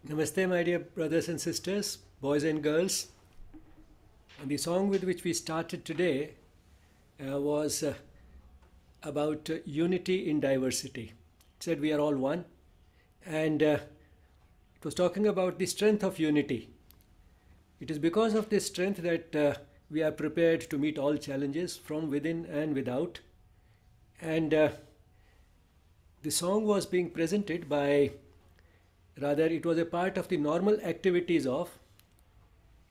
Namaste, my dear brothers and sisters, boys and girls. And the song with which we started today was about unity in diversity. It said we are all one, and it was talking about the strength of unity. It is because of this strength that we are prepared to meet all challenges from within and without. And the song was being presented by, rather it was a part of the normal activities of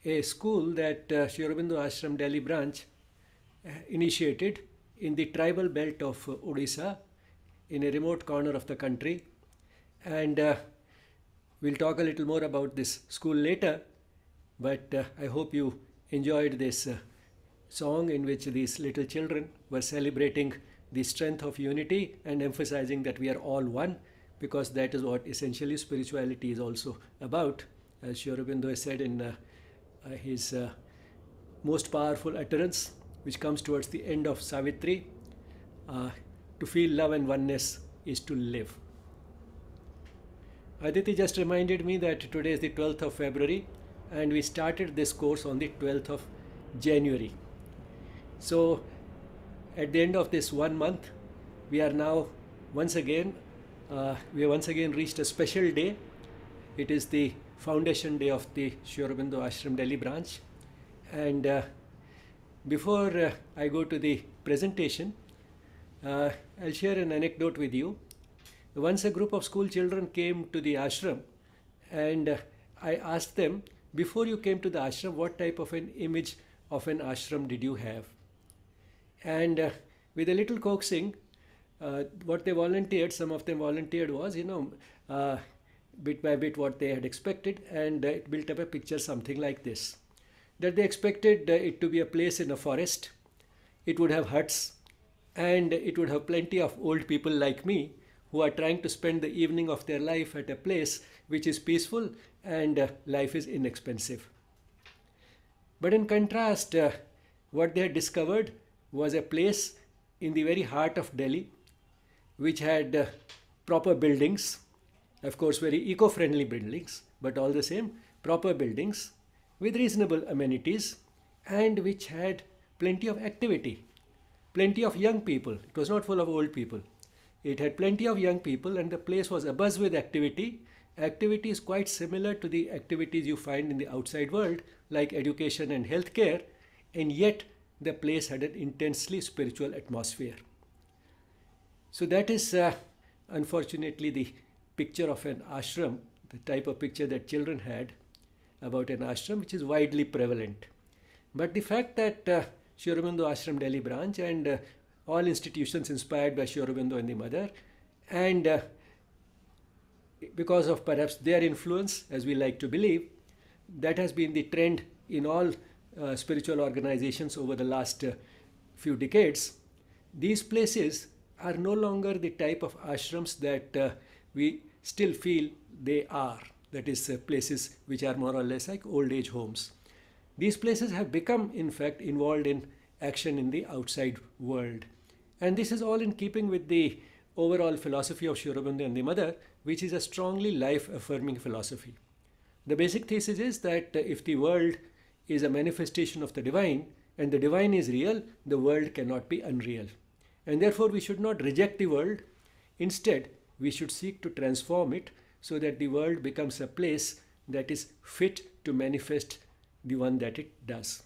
a school that Aurobindo Ashram Delhi branch initiated in the tribal belt of Odisha, in a remote corner of the country. And we'll talk a little more about this school later, but I hope you enjoyed this song in which these little children were celebrating the strength of unity and emphasizing that we are all one, because that is what essentially spirituality is also about. As Aurobindo has said in his most powerful utterance, which comes towards the end of Savitri, to feel love and oneness is to live. Aditi just reminded me that today is the 12th of February and we started this course on the 12th of January. So at the end of this 1 month, we are now once again reached a special day. It is the foundation day of the Aurobindo Ashram Delhi branch. And before I go to the presentation, I'll share an anecdote with you. Once a group of school children came to the ashram, and I asked them, before you came to the ashram, what type of an image of an ashram did you have? And with a little coaxing, what they volunteered, some of them volunteered, was, bit by bit what they had expected, and it built up a picture something like this. That they expected it to be a place in a forest. It would have huts, and it would have plenty of old people like me who are trying to spend the evening of their life at a place which is peaceful and life is inexpensive. But in contrast, what they had discovered was a place in the very heart of Delhi which had proper buildings, of course, very eco friendly buildings, but all the same, proper buildings with reasonable amenities, and which had plenty of activity, plenty of young people. It was not full of old people. It had plenty of young people, and the place was abuzz with activity. Activity is quite similar to the activities you find in the outside world, like education and healthcare, and yet the place had an intensely spiritual atmosphere. So that is unfortunately the picture of an ashram, the type of picture that children had about an ashram, which is widely prevalent. But the fact that Sri Aurobindo Ashram Delhi branch and all institutions inspired by Sri Aurobindo and the mother, and because of perhaps their influence, as we like to believe, that has been the trend in all spiritual organizations over the last few decades. These places are no longer the type of ashrams that we still feel they are. That is, places which are more or less like old age homes. These places have become, in fact, involved in action in the outside world. And this is all in keeping with the overall philosophy of Sri Aurobindo and the mother, which is a strongly life-affirming philosophy. The basic thesis is that if the world is a manifestation of the divine, and the divine is real, the world cannot be unreal. And therefore, we should not reject the world. Instead, we should seek to transform it so that the world becomes a place that is fit to manifest the one that it does.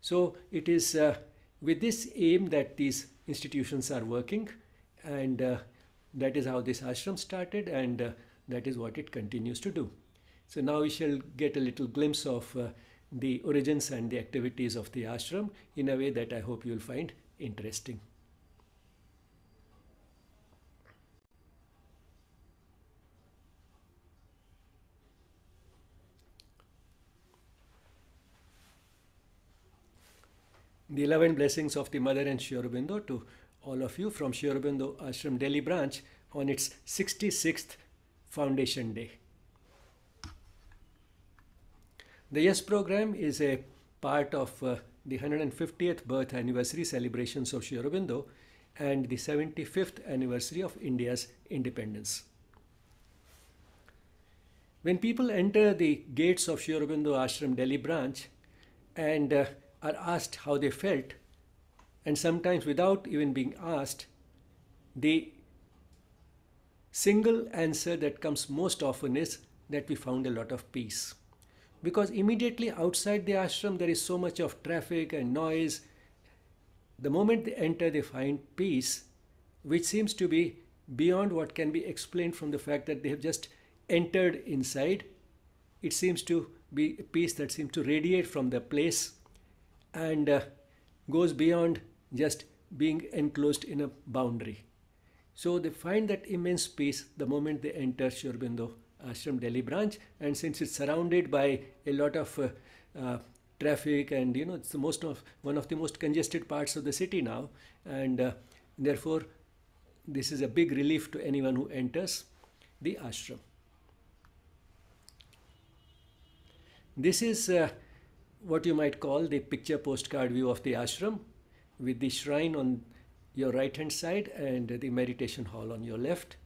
So it is with this aim that these institutions are working, and that is how this ashram started, and that is what it continues to do. So now we shall get a little glimpse of the origins and the activities of the ashram in a way that I hope you will find interesting. The love and blessings of the mother and Sri Aurobindo to all of you from Sri Aurobindo Ashram Delhi branch on its 66th Foundation Day. The YES program is a part of the 150th birth anniversary celebrations of Sri Aurobindo and the 75th anniversary of India's independence. When people enter the gates of Sri Aurobindo Ashram Delhi branch and are asked how they felt, and sometimes without even being asked, the single answer that comes most often is that we found a lot of peace. Because immediately outside the ashram there is so much of traffic and noise. The moment they enter, they find peace, which seems to be beyond what can be explained from the fact that they have just entered inside. It seems to be a peace that seems to radiate from the place and goes beyond just being enclosed in a boundary. So they find that immense peace the moment they enter Sri Aurobindo Ashram Delhi branch, and since it's surrounded by a lot of traffic, and it's one of the most congested parts of the city now, and therefore this is a big relief to anyone who enters the ashram. This is what you might call the picture postcard view of the ashram, with the shrine on your right hand side and the meditation hall on your left.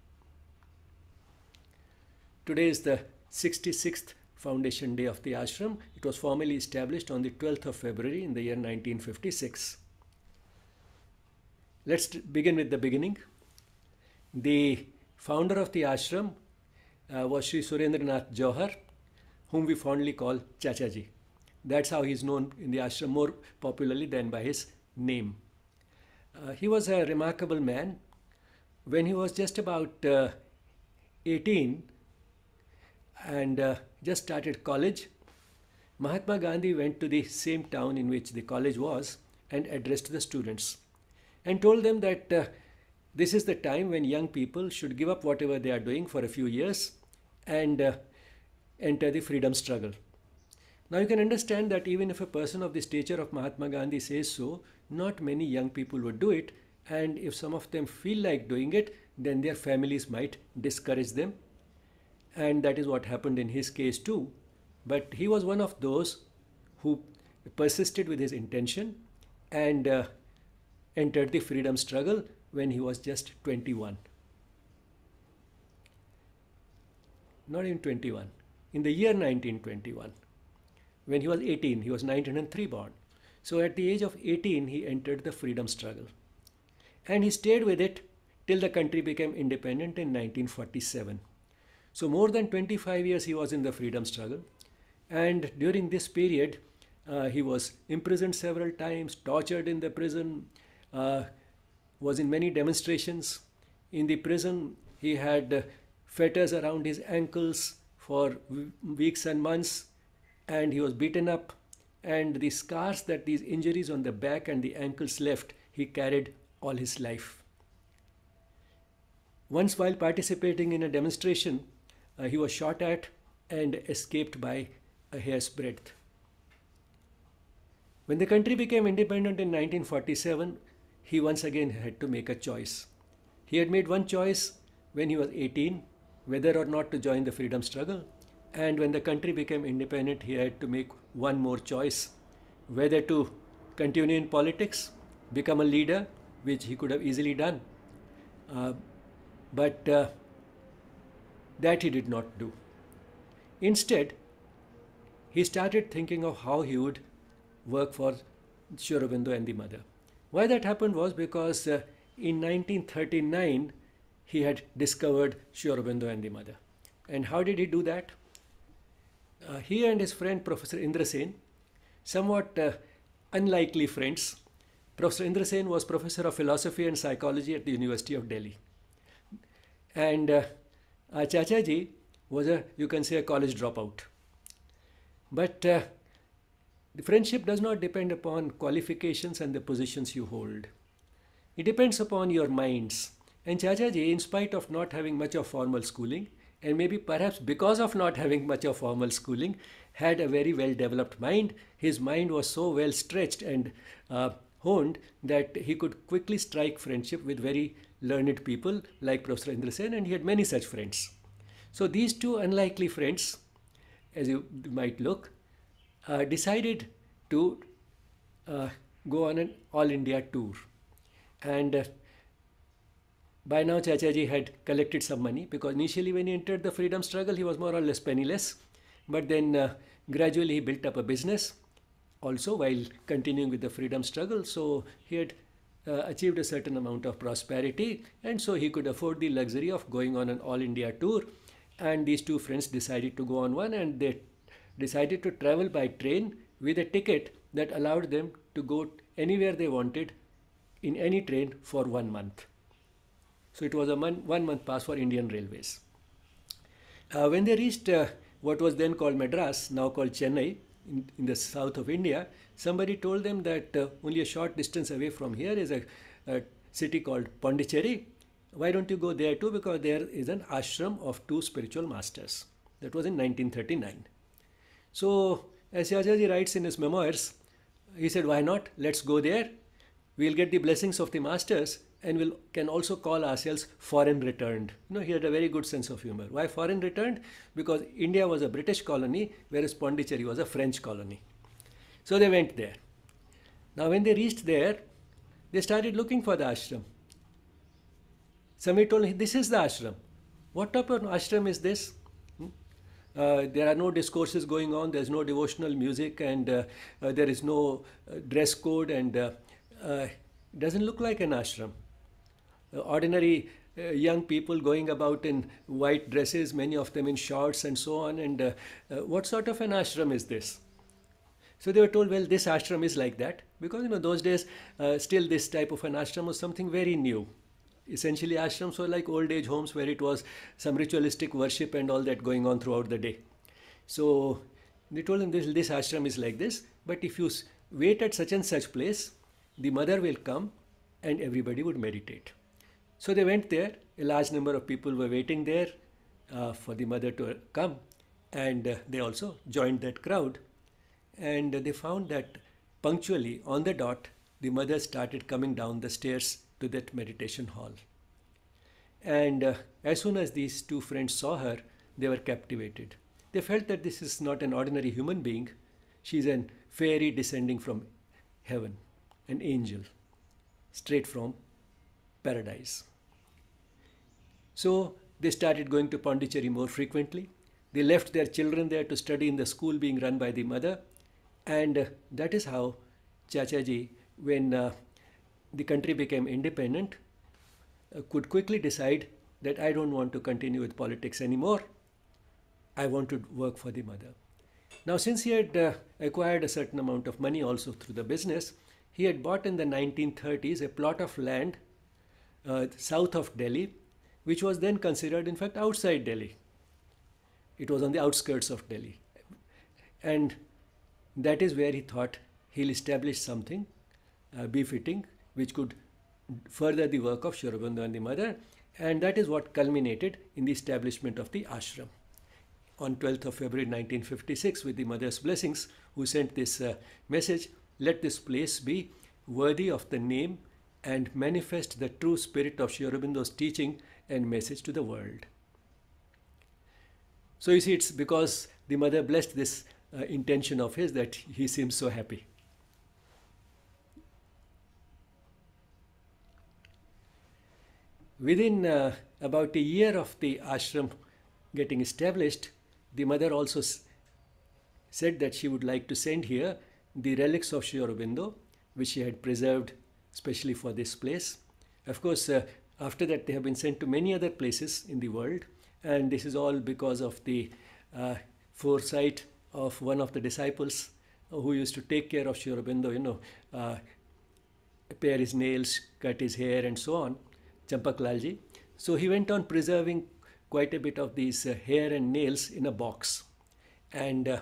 Today is the 66th foundation day of the ashram. It was formally established on the 12th of February in the year 1956. Let's begin with the beginning. The founder of the ashram was Sri Surendranath Jauhar, whom we fondly call Chachaji. That's how he's known in the ashram more popularly than by his name. He was a remarkable man. When he was just about 18 and just started college, Mahatma Gandhi went to the same town in which the college was and addressed the students and told them that this is the time when young people should give up whatever they are doing for a few years and enter the freedom struggle. Now you can understand that even if a person of the stature of Mahatma Gandhi says so, not many young people would do it, and if some of them feel like doing it, then their families might discourage them. And that is what happened in his case too. But he was one of those who persisted with his intention and entered the freedom struggle when he was just 21. Not even 21. In the year 1921, when he was 18, he was 1903 born. So at the age of 18, he entered the freedom struggle. And he stayed with it till the country became independent in 1947. So more than 25 years he was in the freedom struggle. And during this period, he was imprisoned several times, tortured in the prison, was in many demonstrations. In the prison, he had fetters around his ankles for weeks and months, and he was beaten up. And the scars that these injuries on the back and the ankles left, he carried all his life. Once, while participating in a demonstration, he was shot at and escaped by a hair's breadth. When the country became independent in 1947, he once again had to make a choice. He had made one choice when he was 18, whether or not to join the freedom struggle. And when the country became independent, he had to make one more choice, whether to continue in politics, become a leader, which he could have easily done. But that he did not do. Instead, he started thinking of how he would work for Aurobindo and the mother. Why that happened was because in 1939, he had discovered Aurobindo and the mother. And how did he do that? He and his friend Professor Indra Sen, somewhat unlikely friends. Professor Indra Sen was professor of philosophy and psychology at the University of Delhi. And Chachaji was you can say, a college dropout. But the friendship does not depend upon qualifications and the positions you hold. It depends upon your minds. And Chachaji, in spite of not having much of formal schooling, and maybe perhaps because of not having much of formal schooling, had a very well developed mind. His mind was so well stretched and honed that he could quickly strike friendship with very learned people like Professor Indra Sen, and he had many such friends. So these two unlikely friends, as you might look, decided to go on an all India tour. And by now Chachaji had collected some money, because initially when he entered the freedom struggle, he was more or less penniless. But then gradually he built up a business also while continuing with the freedom struggle. So he had achieved a certain amount of prosperity, and so he could afford the luxury of going on an all India tour. And these two friends decided to go on one, and they decided to travel by train with a ticket that allowed them to go anywhere they wanted in any train for 1 month. So it was a 1 month pass for Indian Railways. When they reached what was then called Madras, now called Chennai, in the south of India, somebody told them that only a short distance away from here is a city called Pondicherry. Why don't you go there too? Because there is an ashram of 2 spiritual masters. That was in 1939. So, as Chachaji writes in his memoirs, he said, why not? Let's go there. We'll get the blessings of the masters, and we can also call ourselves foreign returned. He had a very good sense of humor. Why foreign returned? Because India was a British colony, whereas Pondicherry was a French colony. So they went there. Now when they reached there, they started looking for the ashram. Somebody told me, this is the ashram. What type of ashram is this? There are no discourses going on, there's no devotional music, and there is no dress code, and it doesn't look like an ashram. Ordinary young people going about in white dresses, many of them in shorts and so on, and what sort of an ashram is this? So they were told, well, this ashram is like that, because those days still this type of an ashram was something very new. Essentially ashrams were like old age homes where it was some ritualistic worship and all that going on throughout the day. So they told him, this ashram is like this, but if you wait at such and such place, the mother will come and everybody would meditate. So they went there. A large number of people were waiting there for the mother to come, and they also joined that crowd. And they found that punctually on the dot, the mother started coming down the stairs to that meditation hall. And as soon as these two friends saw her, they were captivated. They felt that this is not an ordinary human being. She's a fairy descending from heaven, an angel, straight from paradise. So they started going to Pondicherry more frequently. They left their children there to study in the school being run by the mother. And that is how Chachaji, when the country became independent, could quickly decide that I don't want to continue with politics anymore. I want to work for the mother. Now, since he had acquired a certain amount of money also through the business, he had bought in the 1930s a plot of land south of Delhi, which was then considered, in fact, outside Delhi. It was on the outskirts of Delhi. And that is where he thought he'll establish something befitting, which could further the work of Sri Aurobindo and the mother. And that is what culminated in the establishment of the ashram. On 12th of February 1956, with the mother's blessings, who sent this message, let this place be worthy of the name and manifest the true spirit of Sri Aurobindo's teaching and message to the world. So you see, it's because the mother blessed this intention of his that he seems so happy. Within about a year of the ashram getting established, the mother also said that she would like to send here the relics of Sri Aurobindo, which she had preserved specially for this place. Of course, after that they have been sent to many other places in the world, and this is all because of the foresight of one of the disciples who used to take care of Sri Aurobindo, pare his nails, cut his hair and so on, Champak Lalji. So he went on preserving quite a bit of these hair and nails in a box, and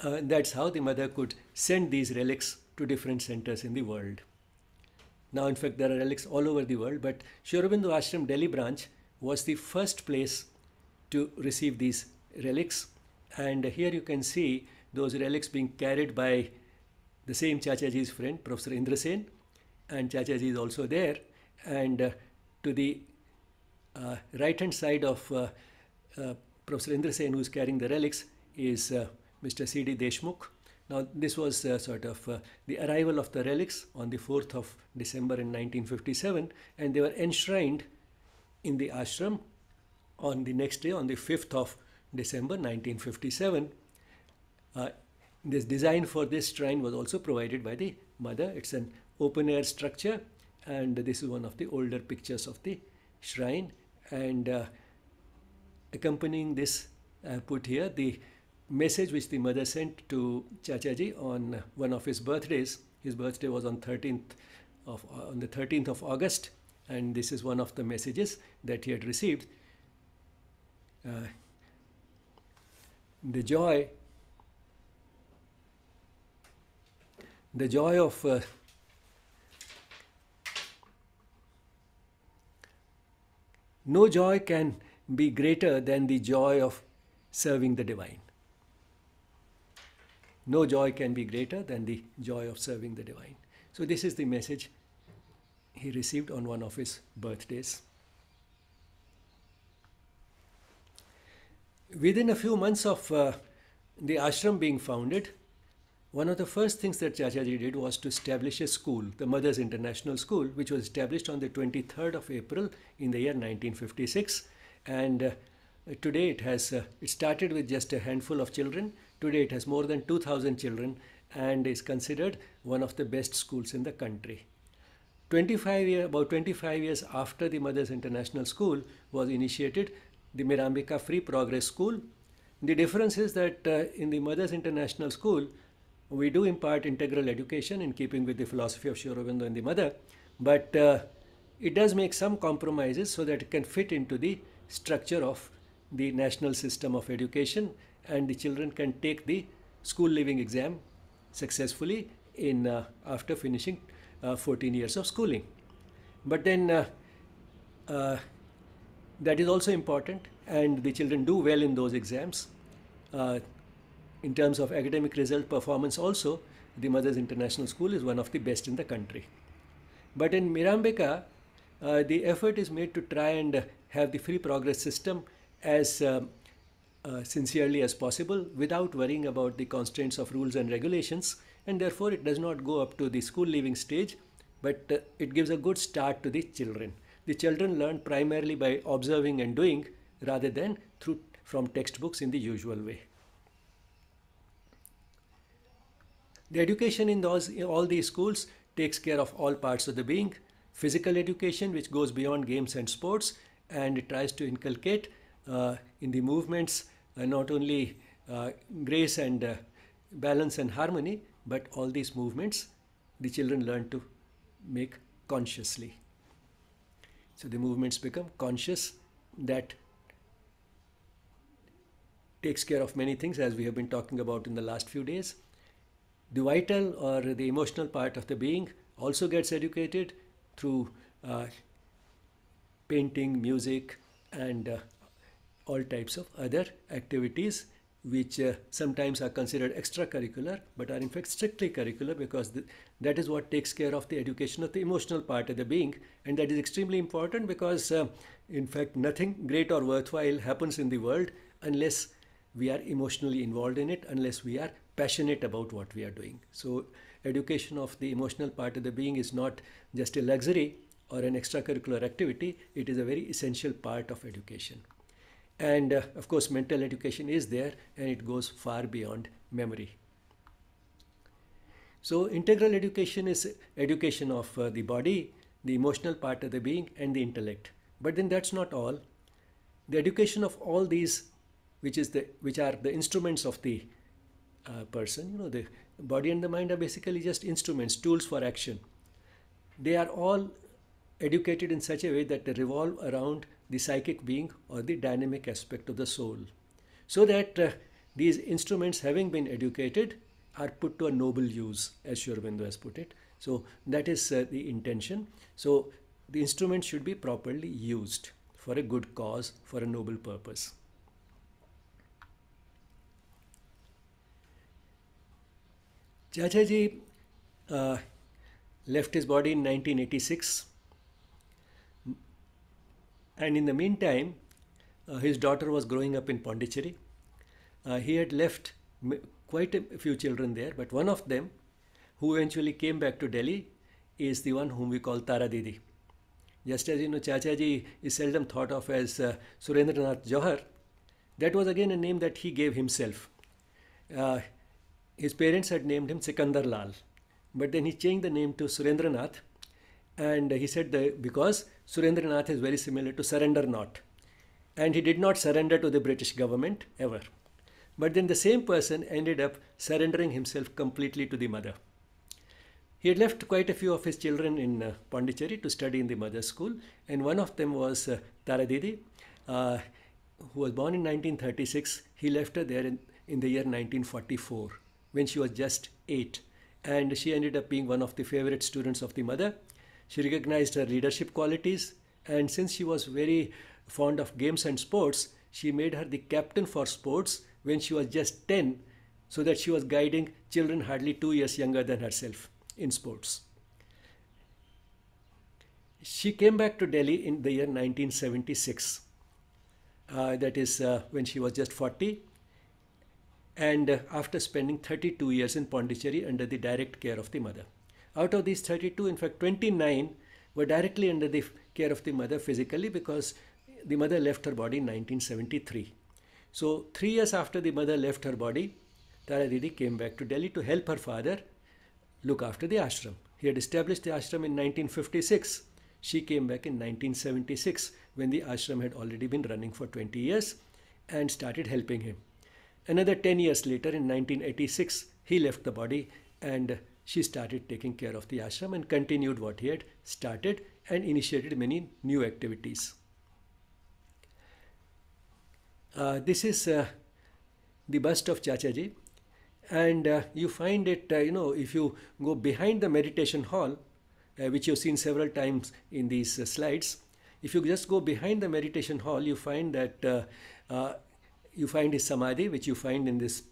that's how the mother could send these relics to different centers in the world. Now, in fact, there are relics all over the world, but Sri Aurobindo Ashram Delhi branch was the first place to receive these relics, and here you can see those relics being carried by the same Chachaji's friend, Professor Indra Sen, and Chachaji is also there, and to the right hand side of Professor Indra Sen, who is carrying the relics, is Mr. C.D. Deshmukh. Now, this was sort of the arrival of the relics on the 4th of December in 1957, and they were enshrined in the ashram on the next day, on the 5th of December 1957. This design for this shrine was also provided by the mother. It's an open air structure, and this is one of the older pictures of the shrine. And accompanying this, I put here the message which the mother sent to Chachaji on one of his birthdays. His birthday was on the 13th of August, and this is one of the messages that he had received. The joy of no joy can be greater than the joy of serving the divine. No joy can be greater than the joy of serving the divine. So this is the message he received on one of his birthdays. Within a few months of the ashram being founded, one of the first things that Chachaji did was to establish a school, the Mothers International School, which was established on the 23rd of April in the year 1956. And today it started with just a handful of children. Today it has more than 2,000 children and is considered one of the best schools in the country. About 25 years after the Mothers International School was initiated, the Mirambika Free Progress School. The difference is that in the Mothers International School, we do impart integral education in keeping with the philosophy of Sri Aurobindo and the mother, but it does make some compromises so that it can fit into the structure of the national system of education, and the children can take the school leaving exam successfully after finishing 14 years of schooling. But then that is also important, and the children do well in those exams. In terms of academic result performance also, the Mothers International School is one of the best in the country. But in Mirambika, the effort is made to try and have the free progress system as sincerely as possible without worrying about the constraints of rules and regulations, and therefore it does not go up to the school leaving stage, but it gives a good start to the children. The children learn primarily by observing and doing rather than from textbooks in the usual way. The education in all these schools takes care of all parts of the being. Physical education, which goes beyond games and sports, and it tries to inculcate in the movements not only grace and balance and harmony, but all these movements the children learn to make consciously. So the movements become conscious. That takes care of many things, as we have been talking about in the last few days. The vital or the emotional part of the being also gets educated through painting, music, and all types of other activities, which sometimes are considered extracurricular but are in fact strictly curricular, because that is what takes care of the education of the emotional part of the being. And that is extremely important because in fact nothing great or worthwhile happens in the world unless we are emotionally involved in it, unless we are passionate about what we are doing. So education of the emotional part of the being is not just a luxury or an extracurricular activity, it is a very essential part of education. And of course mental education is there, and it goes far beyond memory. So integral education is education of the body, the emotional part of the being, and the intellect. But then that's not all. The education of all these, which are the instruments of the person, the body and the mind are basically just instruments, tools for action. They are all educated in such a way that they revolve around the psychic being or the dynamic aspect of the soul, so that these instruments, having been educated, are put to a noble use, as Sri Aurobindo has put it. So that is the intention. So the instruments should be properly used for a good cause, for a noble purpose. Chachaji left his body in 1986, and in the meantime his daughter was growing up in Pondicherry. He had left quite a few children there, but one of them, who eventually came back to Delhi, is the one whom we call Tara Didi. Just as Chachaji is seldom thought of as Surendranath Johar, that was again a name that he gave himself. His parents had named him Sikandar Lal, but then he changed the name to Surendranath, and he said that because Surendranath is very similar to surrender not, and he did not surrender to the British government ever. But then the same person ended up surrendering himself completely to the mother. He had left quite a few of his children in Pondicherry to study in the mother school, and one of them was Tara Didi, who was born in 1936. He left her there in the year 1944, when she was just 8, and she ended up being one of the favorite students of the mother. She recognized her leadership qualities, and since she was very fond of games and sports, she made her the captain for sports when she was just 10, so that she was guiding children hardly 2 years younger than herself in sports. She came back to Delhi in the year 1976, that is when she was just 40, and after spending 32 years in Pondicherry under the direct care of the mother. Out of these 32, in fact 29 were directly under the care of the mother physically, because the mother left her body in 1973. So 3 years after the mother left her body, Tara Didi came back to Delhi to help her father look after the ashram. He had established the ashram in 1956. She came back in 1976, when the ashram had already been running for 20 years, and started helping him. Another 10 years later, in 1986, he left the body, and she started taking care of the ashram and continued what he had started and initiated many new activities. This is the bust of Chachaji, and you find it, if you go behind the meditation hall, which you've seen several times in these slides. If you just go behind the meditation hall, you find that you find his samadhi, which you find in this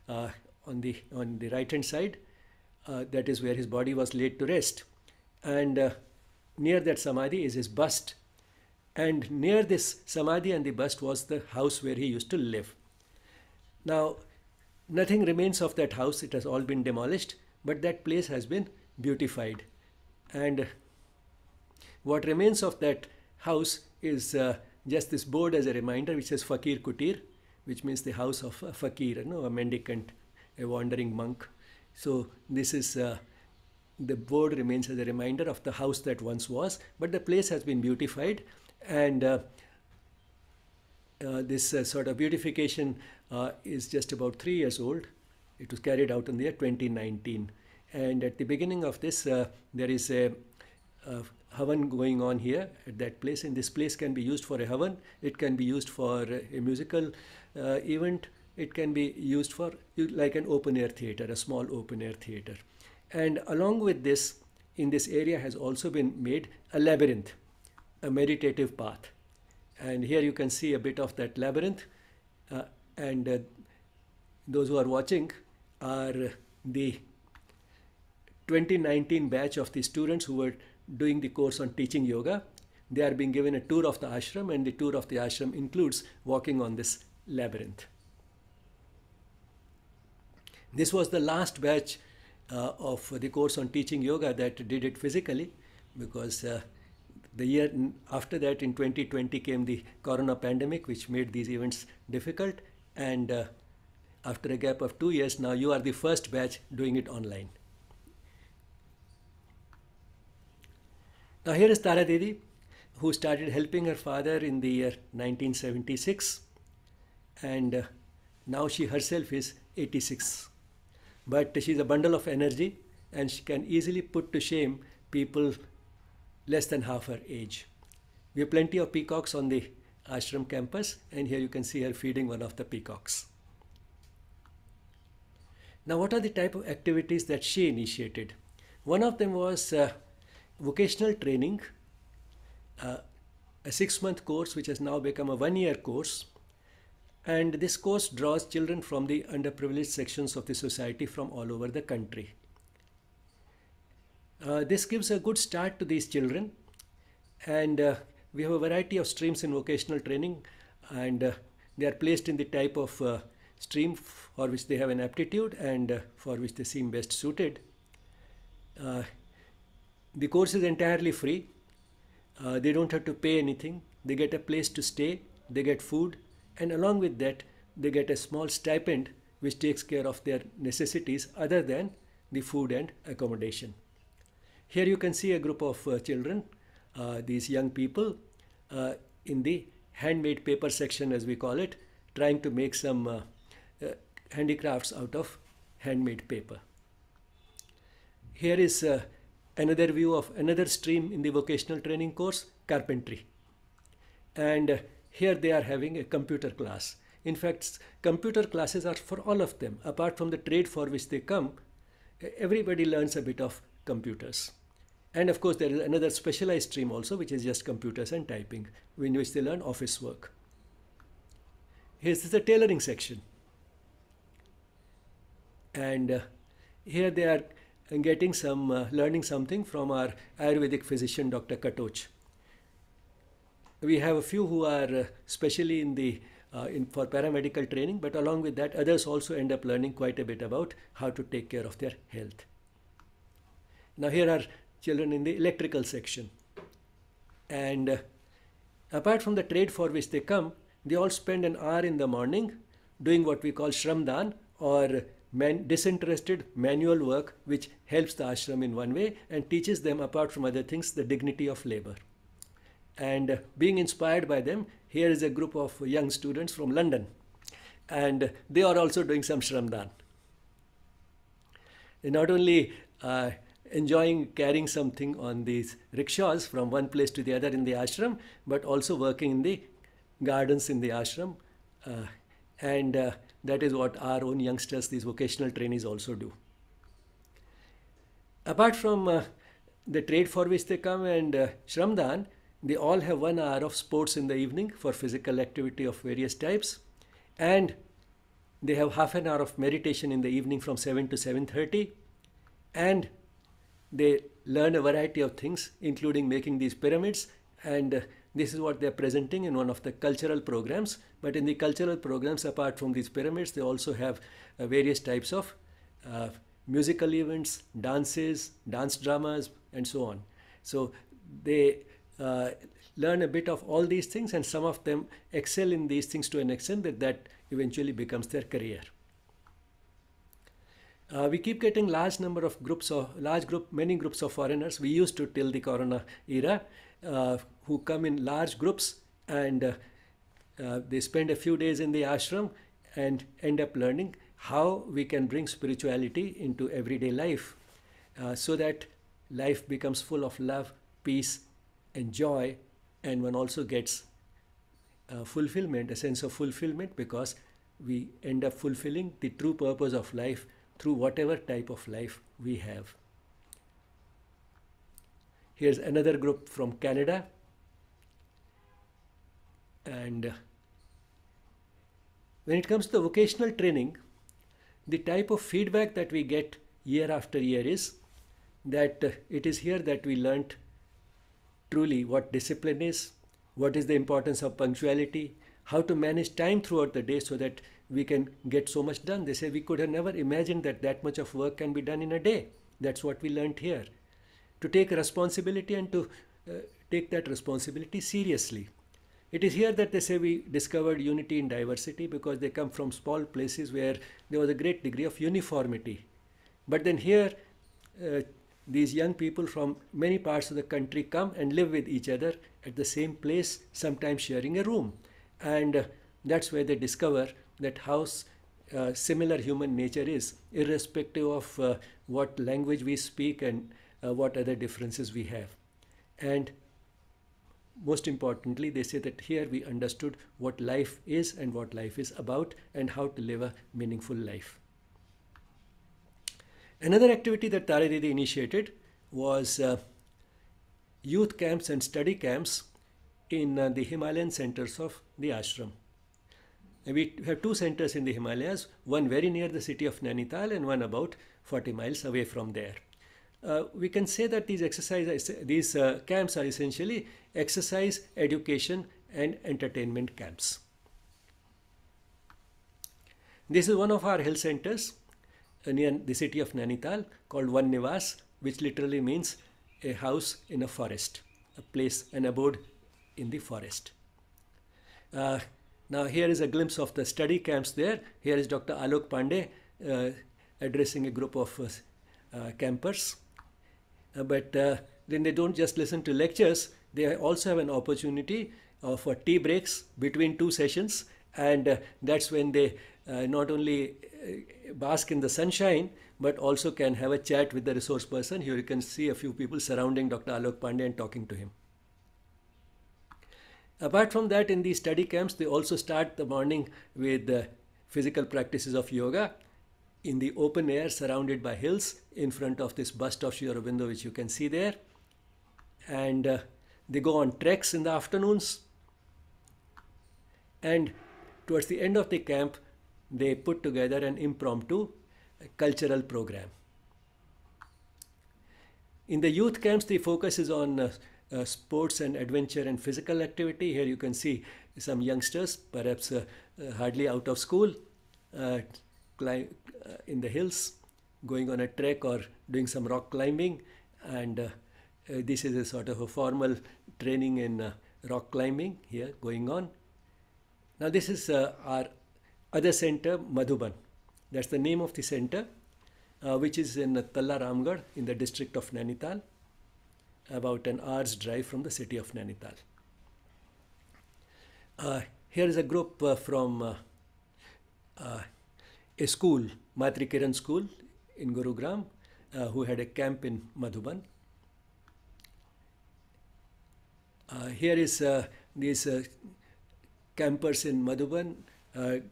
on the right hand side. That is where his body was laid to rest, and near that samadhi is his bust. And near this samadhi and the bust was the house where he used to live. Now, nothing remains of that house. It has all been demolished, but that place has been beautified. And what remains of that house is just this board as a reminder, which says Fakir Kutir, which means the house of a fakir, a mendicant, a wandering monk. So this is the board remains as a reminder of the house that once was, but the place has been beautified, and this sort of beautification is just about 3 years old. It was carried out in the year 2019, and at the beginning of this there is a havan going on here at that place, and this place can be used for a havan, it can be used for a musical event, it can be used for like an open air theater, a small open air theater. And along with this, in this area has also been made a labyrinth, a meditative path. And here you can see a bit of that labyrinth, and those who are watching are the 2019 batch of the students who were doing the course on teaching yoga. They are being given a tour of the ashram, and the tour of the ashram includes walking on this labyrinth. This was the last batch of the course on teaching yoga that did it physically, because the year after that, in 2020, came the corona pandemic, which made these events difficult, and after a gap of 2 years, now you are the first batch doing it online. Now here is Tara Didi, who started helping her father in the year 1976, and now she herself is 86. But she's a bundle of energy, and she can easily put to shame people less than half her age. We have plenty of peacocks on the ashram campus, and here you can see her feeding one of the peacocks. Now, what are the type of activities that she initiated? One of them was vocational training, a 6-month course which has now become a 1-year course. And this course draws children from the underprivileged sections of the society from all over the country. This gives a good start to these children, and we have a variety of streams in vocational training, and they are placed in the type of stream for which they have an aptitude and for which they seem best suited. The course is entirely free. They don't have to pay anything. They get a place to stay, they get food, and along with that they get a small stipend which takes care of their necessities other than the food and accommodation. Here you can see a group of children, these young people, in the handmade paper section, as we call it, trying to make some handicrafts out of handmade paper. Here is another view of another stream in the vocational training course, carpentry. And here they are having a computer class. In fact, computer classes are for all of them. Apart from the trade for which they come, everybody learns a bit of computers. And of course, there is another specialized stream also, which is just computers and typing, in which they learn office work. Here's the tailoring section. And here they are getting some, learning something from our Ayurvedic physician, Dr. Katoch. We have a few who are specially in the for paramedical training, but along with that, others also end up learning quite a bit about how to take care of their health. Now here are children in the electrical section. And apart from the trade for which they come, they all spend an hour in the morning doing what we call Shramdan, or disinterested manual work, which helps the ashram in one way and teaches them, apart from other things, the dignity of labor. And being inspired by them, here is a group of young students from London, and they are also doing some Shramdan. They're not only enjoying carrying something on these rickshaws from one place to the other in the ashram, but also working in the gardens in the ashram. And that is what our own youngsters, these vocational trainees, also do. Apart from the trade for which they come and Shramdan, they all have 1 hour of sports in the evening for physical activity of various types. And they have half an hour of meditation in the evening from 7 to 7:30. And they learn a variety of things, including making these pyramids. And this is what they're presenting in one of the cultural programs. But in the cultural programs, apart from these pyramids, they also have various types of musical events, dances, dance dramas, and so on. So they learn a bit of all these things, and some of them excel in these things to an extent that eventually becomes their career. We keep getting many groups of foreigners. We used to till the Corona era, who come in large groups, and they spend a few days in the ashram and end up learning how we can bring spirituality into everyday life, so that life becomes full of love, peace, and joy, and one also gets fulfillment, a sense of fulfillment, because we end up fulfilling the true purpose of life through whatever type of life we have. Here's another group from Canada, and when it comes to the vocational training, the type of feedback that we get year after year is that it is here that we learnt truly what discipline is, what is the importance of punctuality, how to manage time throughout the day so that we can get so much done. They say we could have never imagined that much of work can be done in a day. That's what we learnt here. To take responsibility and to take that responsibility seriously. It is here that they say we discovered unity in diversity, because they come from small places where there was a great degree of uniformity. But then here, these young people from many parts of the country come and live with each other at the same place, sometimes sharing a room. And that's where they discover that how similar human nature is, irrespective of what language we speak and what other differences we have. And most importantly, they say that here we understood what life is and what life is about, and how to live a meaningful life. Another activity that Tara Didi initiated was youth camps and study camps in the Himalayan centers of the ashram. And we have two centers in the Himalayas, one very near the city of Nainital and one about 40 miles away from there. We can say that these camps are essentially exercise, education, and entertainment camps. This is one of our hill centers near the city of Nainital, called Van Nivas, which literally means a house in a forest, a place, an abode in the forest. Now here is a glimpse of the study camps there. Here is Dr. Alok Pandey addressing a group of campers. But then they don't just listen to lectures, they also have an opportunity for tea breaks between two sessions, and that's when they not only bask in the sunshine, but also can have a chat with the resource person. Here you can see a few people surrounding Dr. Alok Pandey and talking to him. Apart from that, in these study camps, they also start the morning with physical practices of yoga in the open air, surrounded by hills, in front of this bust of Sri Aurobindo, which you can see there. And they go on treks in the afternoons. And towards the end of the camp, they put together an impromptu cultural program. In the youth camps, the focus is on sports and adventure and physical activity. Here you can see some youngsters, perhaps hardly out of school, in the hills, going on a trek or doing some rock climbing. And this is a sort of a formal training in rock climbing here going on. Now this is our other center, Madhuban. That's the name of the center, which is in Talla Ramgarh in the district of Nainital, about an hour's drive from the city of Nainital. Here is a group from a school, Matri Kiran School in Gurugram, who had a camp in Madhuban. Here is these campers in Madhuban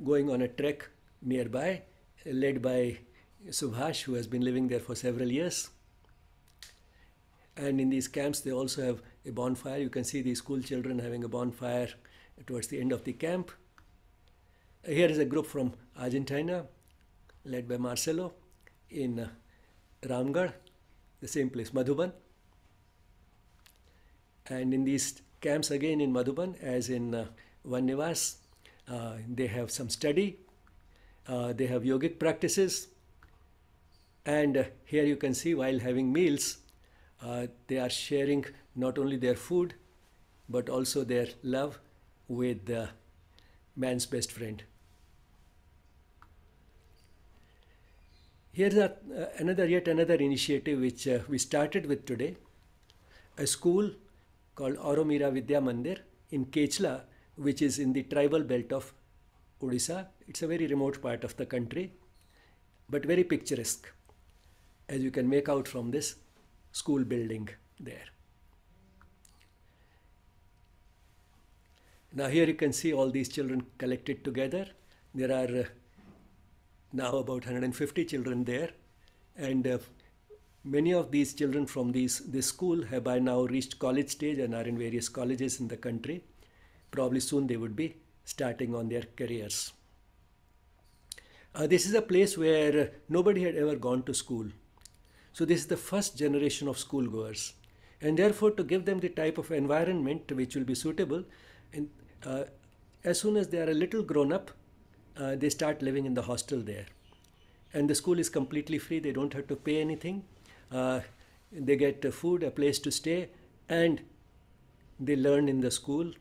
going on a trek nearby, led by Subhash, who has been living there for several years. And in these camps, they also have a bonfire. You can see these school children having a bonfire towards the end of the camp. Here is a group from Argentina, led by Marcelo, in Ramgarh, the same place, Madhuban. And in these camps again in Madhuban, as in Vannivas, they have some study, they have yogic practices, and here you can see while having meals, they are sharing not only their food but also their love with man's best friend. Here's yet another initiative which we started with today, a school called Aurobindo Vidya Mandir in Kechla, which is in the tribal belt of Odisha. It's a very remote part of the country, but very picturesque, as you can make out from this school building there. Now here you can see all these children collected together. There are now about 150 children there, and many of these children from this school have by now reached college stage and are in various colleges in the country. Probably soon they would be starting on their careers. This is a place where nobody had ever gone to school. So this is the first generation of schoolgoers, and therefore to give them the type of environment which will be suitable, and as soon as they are a little grown up, they start living in the hostel there. And the school is completely free, they don't have to pay anything. They get food, a place to stay, and they learn in the school.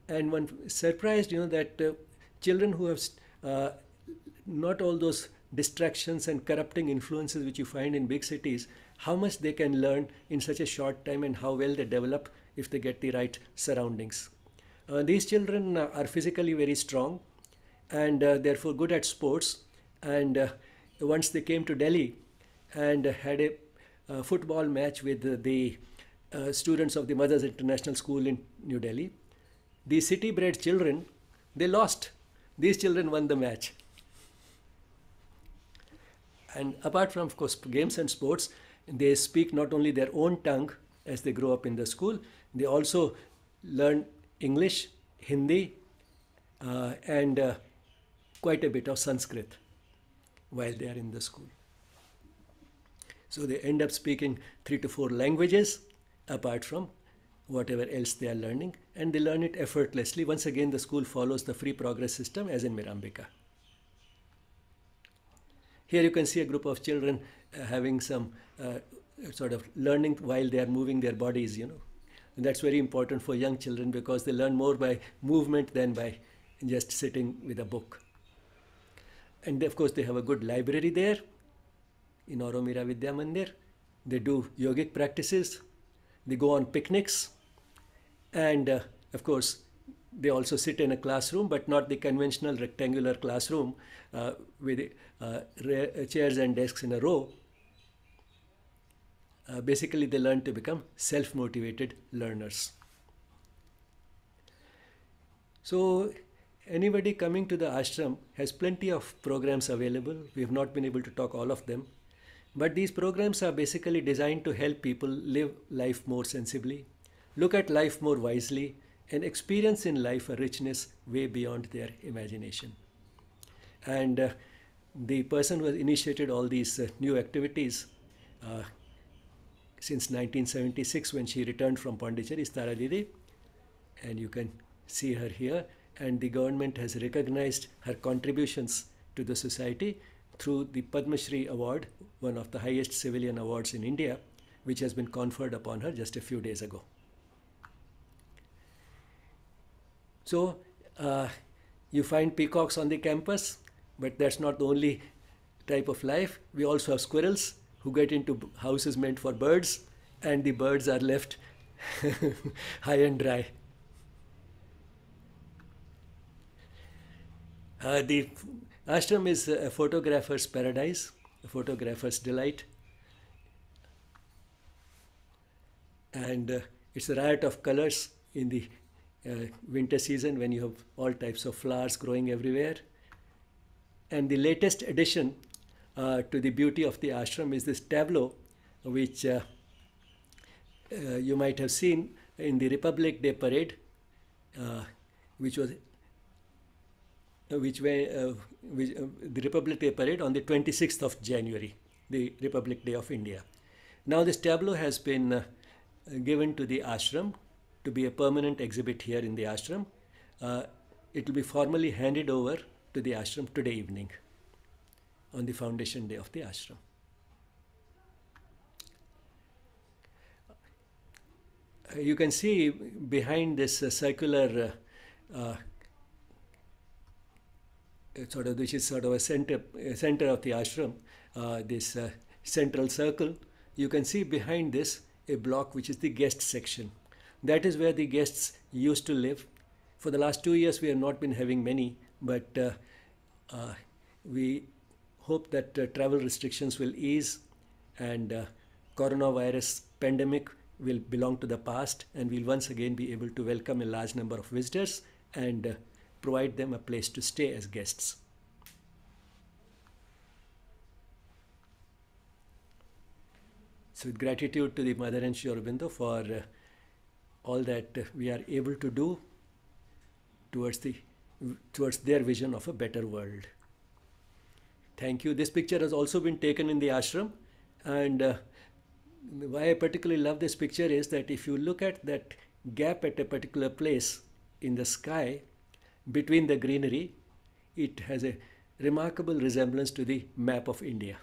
And one surprised, that children who have not all those distractions and corrupting influences which you find in big cities, how much they can learn in such a short time and how well they develop if they get the right surroundings. These children are physically very strong and therefore good at sports, and once they came to Delhi and had a football match with the students of the Mothers International School in New Delhi, the city-bred children, they lost. These children won the match. And apart from, of course, games and sports, they speak not only their own tongue as they grow up in the school, they also learn English, Hindi, and quite a bit of Sanskrit while they are in the school. So they end up speaking 3 to 4 languages apart from whatever else they are learning, and they learn it effortlessly. Once again, the school follows the free progress system as in Mirambika. Here you can see a group of children having some sort of learning while they are moving their bodies, And that's very important for young children because they learn more by movement than by just sitting with a book. And of course, they have a good library there in Aurobindo Vidya Mandir. They do yogic practices. They go on picnics. And of course, they also sit in a classroom, but not the conventional rectangular classroom with chairs and desks in a row. Basically, they learn to become self-motivated learners. So anybody coming to the ashram has plenty of programs available. We have not been able to talk all of them. But these programs are basically designed to help people live life more sensibly, look at life more wisely, and experience in life a richness way beyond their imagination. And the person who has initiated all these new activities since 1976, when she returned from Pondicherry, is Tara Didi, and you can see her here. And the government has recognized her contributions to the society through the Padma Shri Award, one of the highest civilian awards in India, which has been conferred upon her just a few days ago. So you find peacocks on the campus, but that's not the only type of life. We also have squirrels who get into houses meant for birds, and the birds are left high and dry. The ashram is a photographer's paradise, a photographer's delight. And it's a riot of colors in the winter season when you have all types of flowers growing everywhere. And the latest addition to the beauty of the ashram is this tableau, which you might have seen in the Republic Day parade, the Republic Day parade on the 26th of January. the Republic Day of India. Now this tableau has been given to the ashram to be a permanent exhibit here in the ashram. It will be formally handed over to the ashram today evening on the foundation day of the ashram. You can see behind this circular which is sort of a center of the ashram, this central circle. You can see behind this a block which is the guest section. That is where the guests used to live. For the last 2 years we have not been having many, but we hope that travel restrictions will ease and coronavirus pandemic will belong to the past, and we'll once again be able to welcome a large number of visitors and provide them a place to stay as guests. So with gratitude to the Mother and Sri Aurobindo for all that we are able to do towards their vision of a better world. Thank you. This picture has also been taken in the ashram, and why I particularly love this picture is that if you look at that gap at a particular place in the sky between the greenery, it has a remarkable resemblance to the map of India.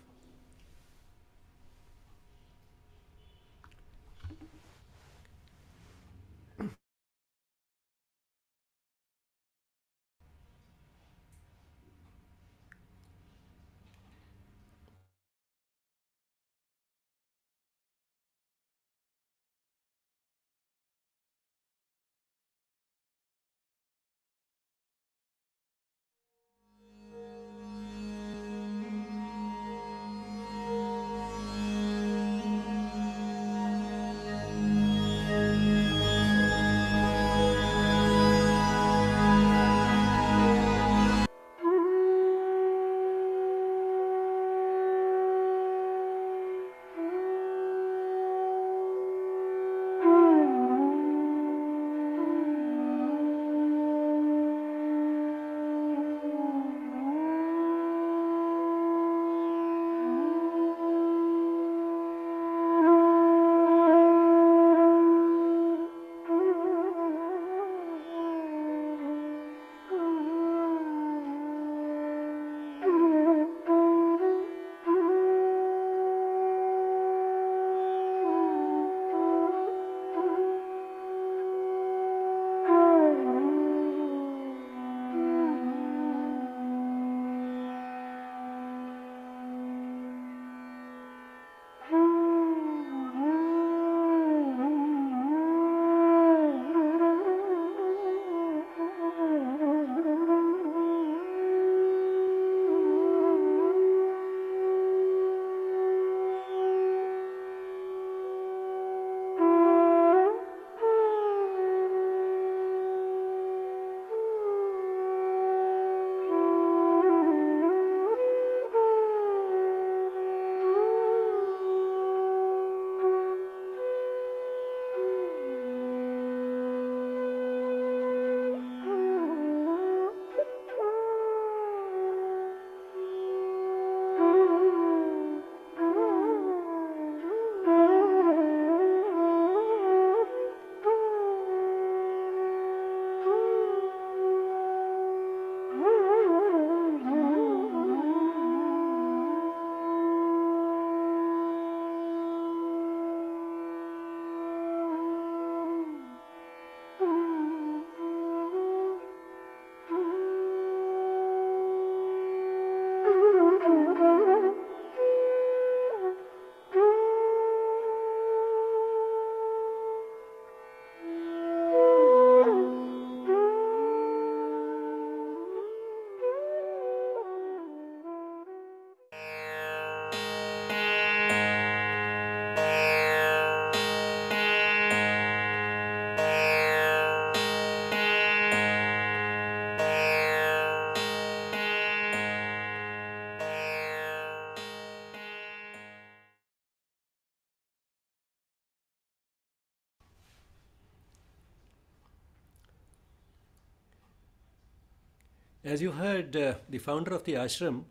As you heard, the founder of the ashram,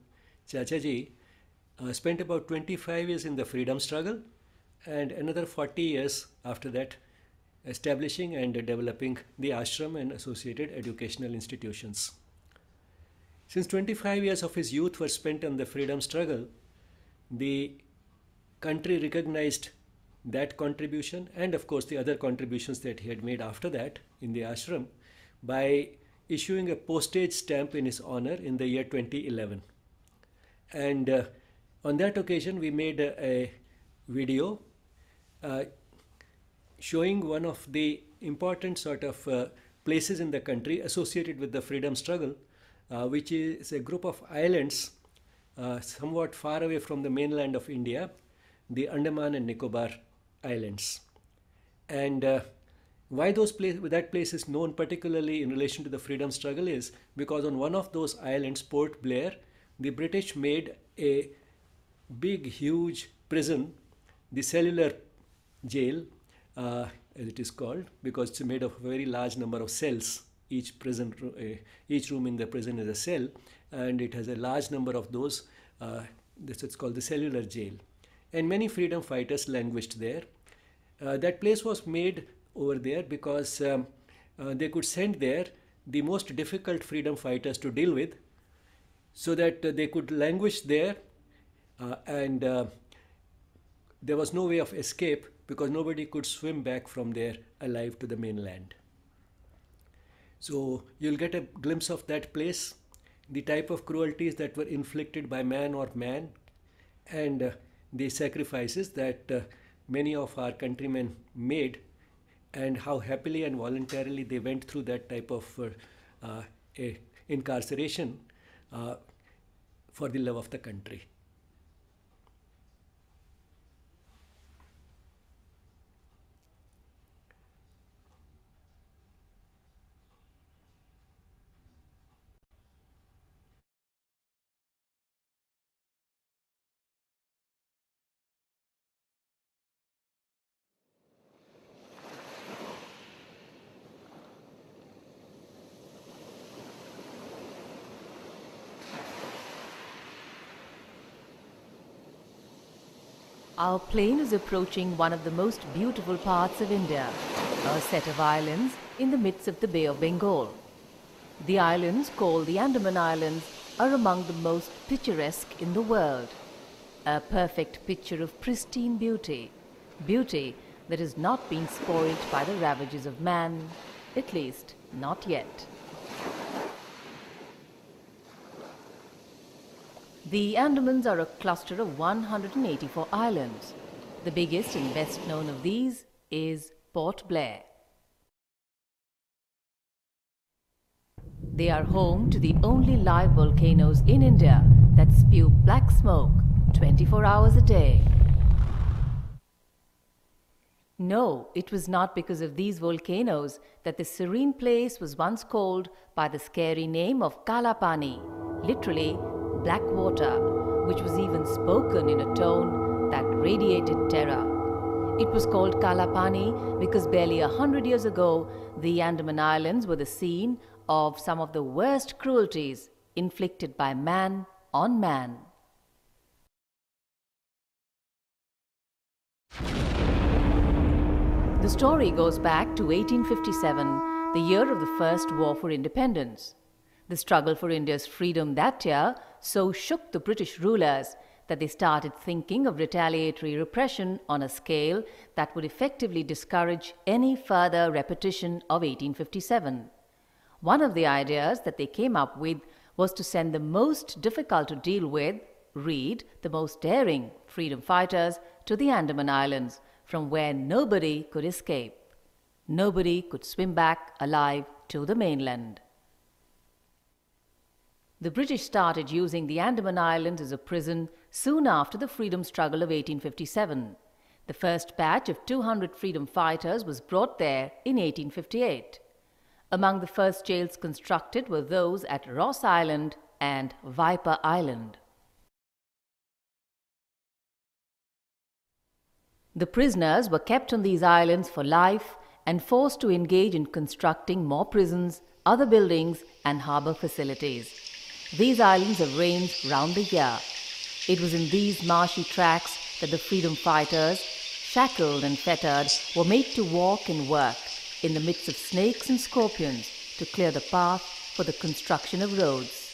Chachaji, spent about 25 years in the freedom struggle, and another 40 years after that establishing and developing the ashram and associated educational institutions. Since 25 years of his youth were spent on the freedom struggle, the country recognized that contribution and of course the other contributions that he had made after that in the ashram by issuing a postage stamp in his honor in the year 2011. And on that occasion we made a video showing one of the important sort of places in the country associated with the freedom struggle, which is a group of islands somewhat far away from the mainland of India, the Andaman and Nicobar Islands. And why that place is known particularly in relation to the freedom struggle is because on one of those islands, Port Blair, the British made a big, huge prison, the cellular jail, as it is called, because it's made of a very large number of cells. Each room in the prison is a cell, and it has a large number of those. It's called the cellular jail. And many freedom fighters languished there. That place was made over there because they could send there the most difficult freedom fighters to deal with, so that they could languish there, and there was no way of escape because nobody could swim back from there alive to the mainland. So you'll get a glimpse of that place, the type of cruelties that were inflicted by man or man, and the sacrifices that many of our countrymen made, and how happily and voluntarily they went through that type of incarceration for the love of the country. Our plane is approaching one of the most beautiful parts of India, a set of islands in the midst of the Bay of Bengal. The islands, called the Andaman Islands, are among the most picturesque in the world. A perfect picture of pristine beauty, beauty that has not been spoiled by the ravages of man, at least not yet. The Andamans are a cluster of 184 islands. The biggest and best known of these is Port Blair. They are home to the only live volcanoes in India that spew black smoke 24 hours a day. No, it was not because of these volcanoes that this serene place was once called by the scary name of Kalapani, literally black water, which was even spoken in a tone that radiated terror. It was called Kalapani because barely 100 years ago, the Andaman Islands were the scene of some of the worst cruelties inflicted by man on man. The story goes back to 1857, the year of the First War for Independence. The struggle for India's freedom that year so shook the British rulers that they started thinking of retaliatory repression on a scale that would effectively discourage any further repetition of 1857. One of the ideas that they came up with was to send the most difficult to deal with, read the most daring freedom fighters to the Andaman Islands, from where nobody could escape. Nobody could swim back alive to the mainland. The British started using the Andaman Islands as a prison soon after the freedom struggle of 1857. The first batch of 200 freedom fighters was brought there in 1858. Among the first jails constructed were those at Ross Island and Viper Island. The prisoners were kept on these islands for life and forced to engage in constructing more prisons, other buildings and harbour facilities. These islands have rains round the year. It was in these marshy tracks that the freedom fighters, shackled and fettered, were made to walk and work in the midst of snakes and scorpions to clear the path for the construction of roads.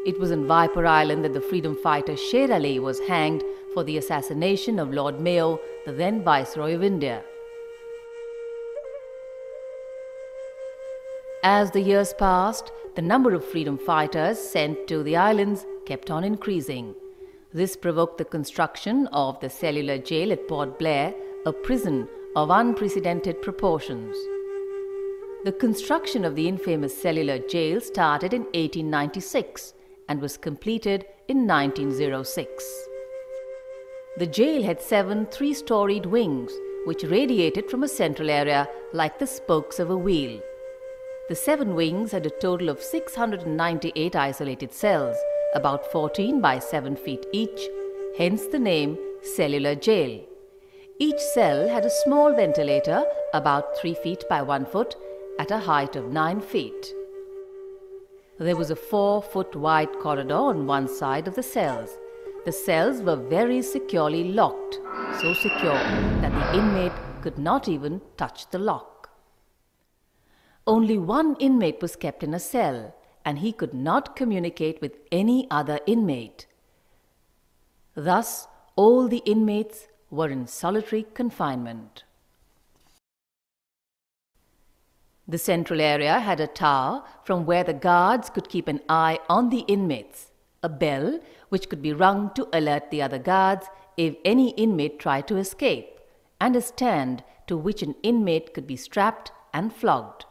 It was on Viper Island that the freedom fighter Sher Ali was hanged for the assassination of Lord Mayo, the then Viceroy of India. As the years passed, the number of freedom fighters sent to the islands kept on increasing. This provoked the construction of the cellular jail at Port Blair, a prison of unprecedented proportions. The construction of the infamous cellular jail started in 1896 and was completed in 1906. The jail had 7 three-storied wings which radiated from a central area like the spokes of a wheel. The 7 wings had a total of 698 isolated cells, about 14 by 7 feet each, hence the name cellular jail. Each cell had a small ventilator, about 3 feet by 1 foot, at a height of 9 feet. There was a 4-foot wide corridor on one side of the cells. The cells were very securely locked, so secure that the inmate could not even touch the lock. Only one inmate was kept in a cell, and he could not communicate with any other inmate. Thus, all the inmates were in solitary confinement. The central area had a tower from where the guards could keep an eye on the inmates, a bell which could be rung to alert the other guards if any inmate tried to escape, and a stand to which an inmate could be strapped and flogged.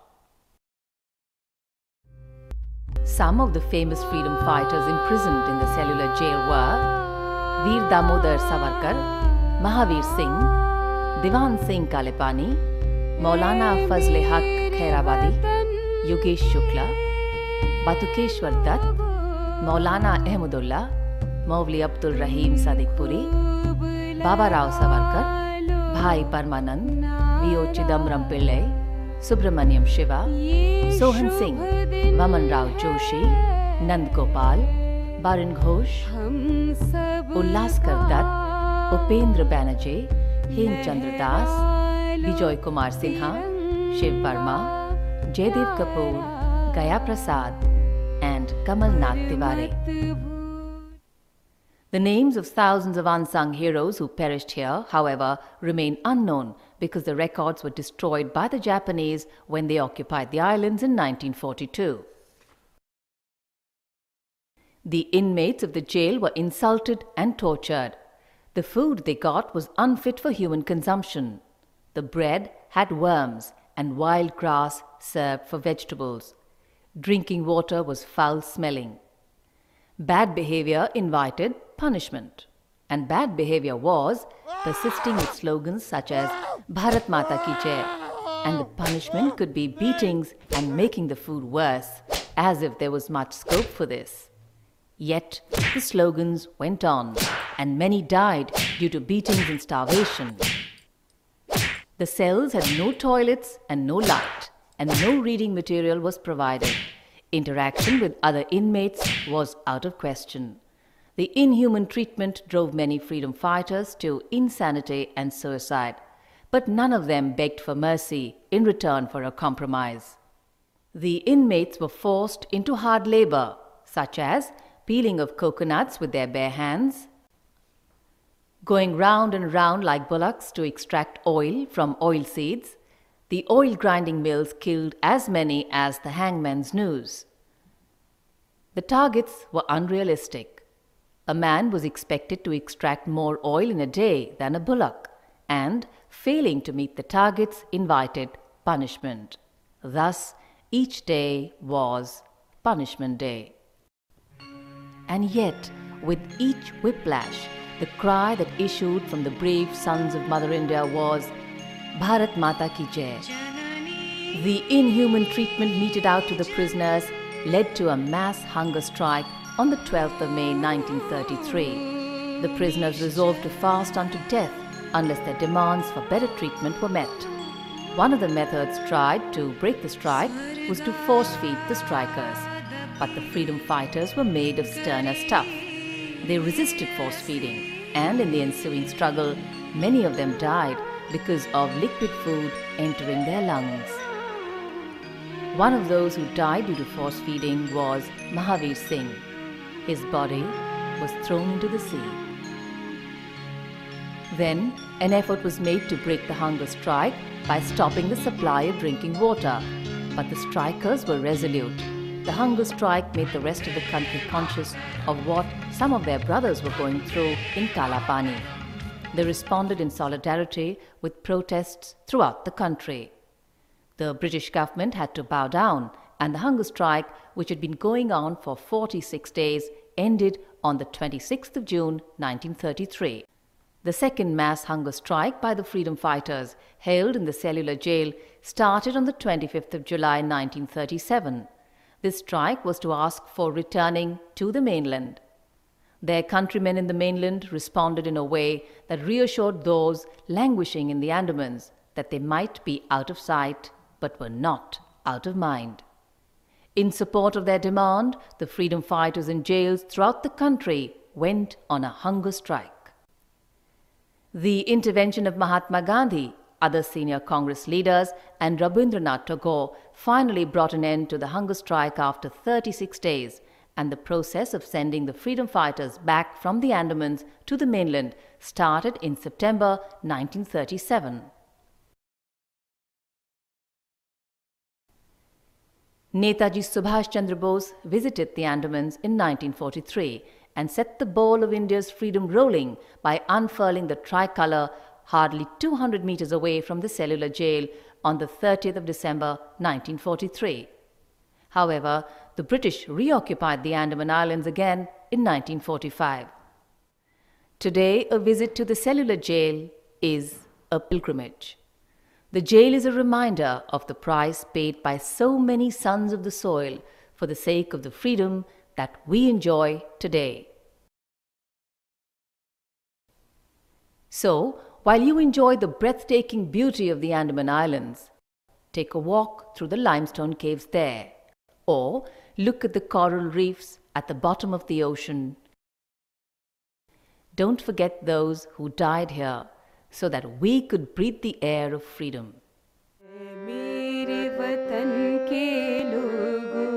Some of the famous freedom fighters imprisoned in the cellular jail were Veer Damodar Savarkar, Mahavir Singh, Diwan Singh Kalepani, Maulana Fazle Haq Khairabadi, Yogesh Shukla, Batukeshwar Dutt, Maulana Ahmadullah, Maulvi Abdul Rahim Sadiqpuri, Baba Rao Savarkar, Bhai Parmanand, V.O. Chidambaram Pillai, Subramaniam Shiva, Sohan Singh, Vaman Rao Joshi, Nand Gopal, Baran Ghosh, Ullaskar Dutt, Upendra Banerjee, Hem Chandra Das, Bijoy Kumar Sinha, Shiv Verma, Jaidev Kapoor, Gaya Prasad, and Kamal Nath Tiwari. The names of thousands of unsung heroes who perished here, however, remain unknown because the records were destroyed by the Japanese when they occupied the islands in 1942. The inmates of the jail were insulted and tortured. The food they got was unfit for human consumption. The bread had worms and wild grass served for vegetables. Drinking water was foul-smelling. Bad behavior invited punishment, and bad behavior was persisting with slogans such as Bharat Mata Ki Jai, and the punishment could be beatings and making the food worse, as if there was much scope for this. Yet the slogans went on, and many died due to beatings and starvation. The cells had no toilets and no light, and no reading material was provided. Interaction with other inmates was out of question. The inhuman treatment drove many freedom fighters to insanity and suicide, but none of them begged for mercy in return for a compromise. The inmates were forced into hard labor, such as peeling of coconuts with their bare hands, going round and round like bullocks to extract oil from oil seeds. The oil grinding mills killed as many as the hangman's noose. The targets were unrealistic. A man was expected to extract more oil in a day than a bullock, and failing to meet the targets invited punishment. Thus, each day was Punishment Day. And yet, with each whiplash, the cry that issued from the brave sons of Mother India was Bharat Mata Ki Jai. The inhuman treatment meted out to the prisoners led to a mass hunger strike on the 12th of May 1933. The prisoners resolved to fast unto death unless their demands for better treatment were met. One of the methods tried to break the strike was to force feed the strikers, but the freedom fighters were made of sterner stuff. They resisted force feeding, and in the ensuing struggle, many of them died because of liquid food entering their lungs. One of those who died due to force feeding was Mahavir Singh. His body was thrown into the sea. Then, an effort was made to break the hunger strike by stopping the supply of drinking water. But the strikers were resolute. The hunger strike made the rest of the country conscious of what some of their brothers were going through in Kalapani. They responded in solidarity with protests throughout the country. The British government had to bow down, and the hunger strike, which had been going on for 46 days, ended on the 26th of June 1933. The second mass hunger strike by the freedom fighters, held in the cellular jail, started on the 25th of July 1937. This strike was to ask for returning to the mainland. Their countrymen in the mainland responded in a way that reassured those languishing in the Andamans that they might be out of sight but were not out of mind. In support of their demand, the freedom fighters in jails throughout the country went on a hunger strike. The intervention of Mahatma Gandhi, other senior Congress leaders, and Rabindranath Tagore finally brought an end to the hunger strike after 36 days, and the process of sending the freedom fighters back from the Andamans to the mainland started in September 1937. Netaji Subhash Chandra Bose visited the Andamans in 1943 and set the ball of India's freedom rolling by unfurling the tricolour hardly 200 meters away from the cellular jail on the 30th of December 1943. However, the British reoccupied the Andaman Islands again in 1945. Today, a visit to the cellular jail is a pilgrimage. The jail is a reminder of the price paid by so many sons of the soil for the sake of the freedom that we enjoy today. So, while you enjoy the breathtaking beauty of the Andaman Islands, take a walk through the limestone caves there, or look at the coral reefs at the bottom of the ocean. Don't forget those who died here so that we could breathe the air of freedom. मेरे वतन के लोगों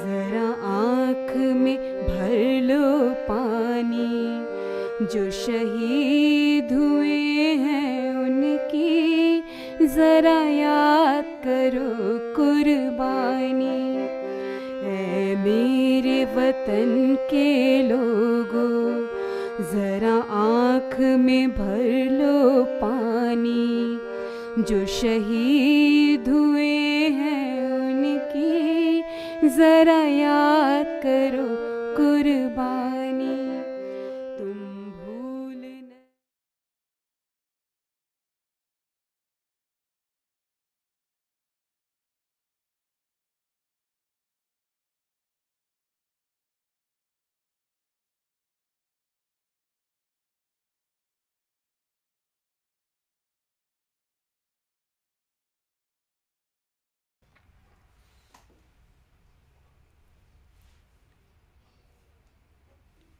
जरा आँख में भर लो पानी जो शहीद हुए हैं उनकी जरा याद करो कुर्बानी ऐ मेरे वतन के लोगों जरा आँख में भर लो पानी जो शहीद हुए हैं उनकी जरा याद करो कुर्बानी तुम भूल न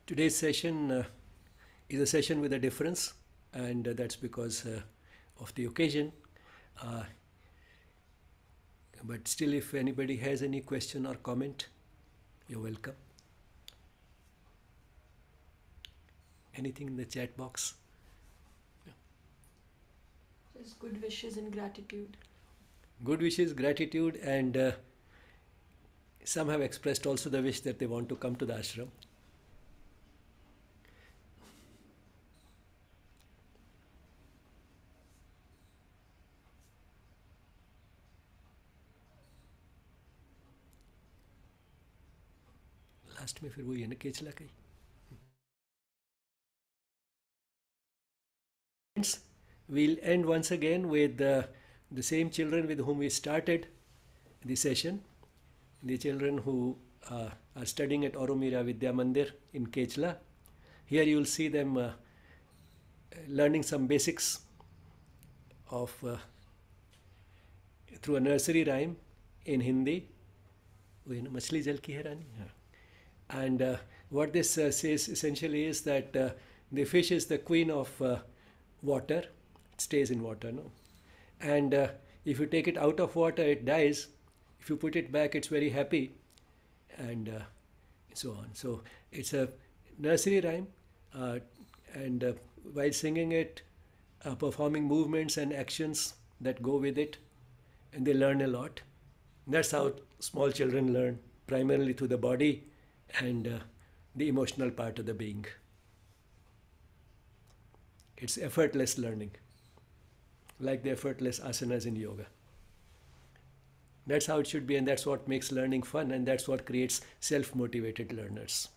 Today's session is a session with a difference, and that's because of the occasion. But still, if anybody has any question or comment, you're welcome. Anything in the chat box? Just good wishes and gratitude. Good wishes, gratitude, and some have expressed also the wish that they want to come to the ashram. Last में फिर वही है ना केचला का ही. We'll end once again with the same children with whom we started the session, the children who are studying at Aurobindo Vidya Mandir in Kechla. Here you will see them learning some basics of through a nursery rhyme in Hindi. वो है ना मछली जल की है रानी. And what this says essentially is that the fish is the queen of water. It stays in water, no? And if you take it out of water, it dies. If you put it back, it's very happy, and so on. So it's a nursery rhyme, and while singing it, performing movements and actions that go with it, and they learn a lot. That's how small children learn, primarily through the body and the emotional part of the being. It's effortless learning, like the effortless asanas in yoga. That's how it should be, and that's what makes learning fun, and that's what creates self-motivated learners.